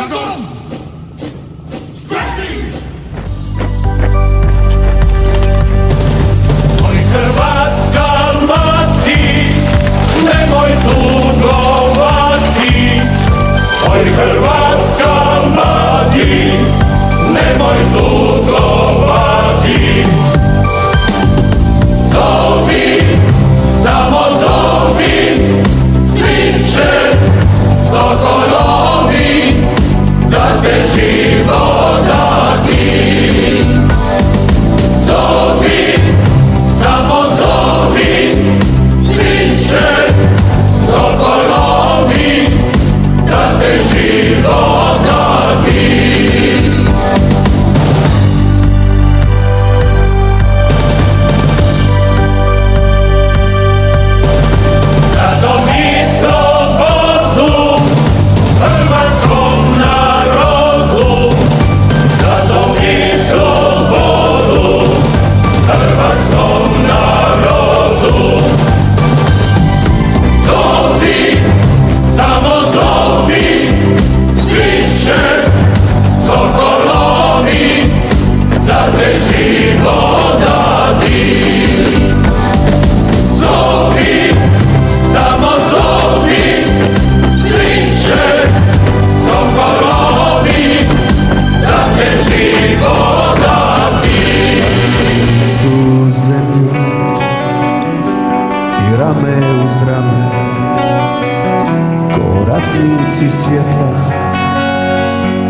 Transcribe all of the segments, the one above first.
tragom! Spremni! Oj Hrvatska mati, nemoj tugovati. Oj Hrvatska mati, nemoj tugovati. Zovi, samo zovi, svi će sokolovi za te život dati. Zovi, samo zovi, svi će sokolovi za te život dati. Zato mi slobodu hrvatskom narodu, zato mi slobodu hrvatskom narodu. Zovi, samo zovi, svi će sokolovi za te život dati. Zovi, samo zovi, svi će sokolovi za te život dati. Su zemlju i rame uz rame, ko ratnici svjetla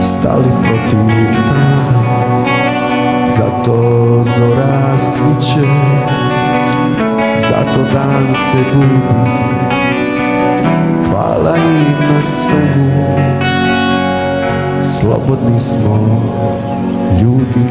stali protiv tame. Zato zora sviće, zato dan se budi, hvala im na svemu, slobodni smo ljudi.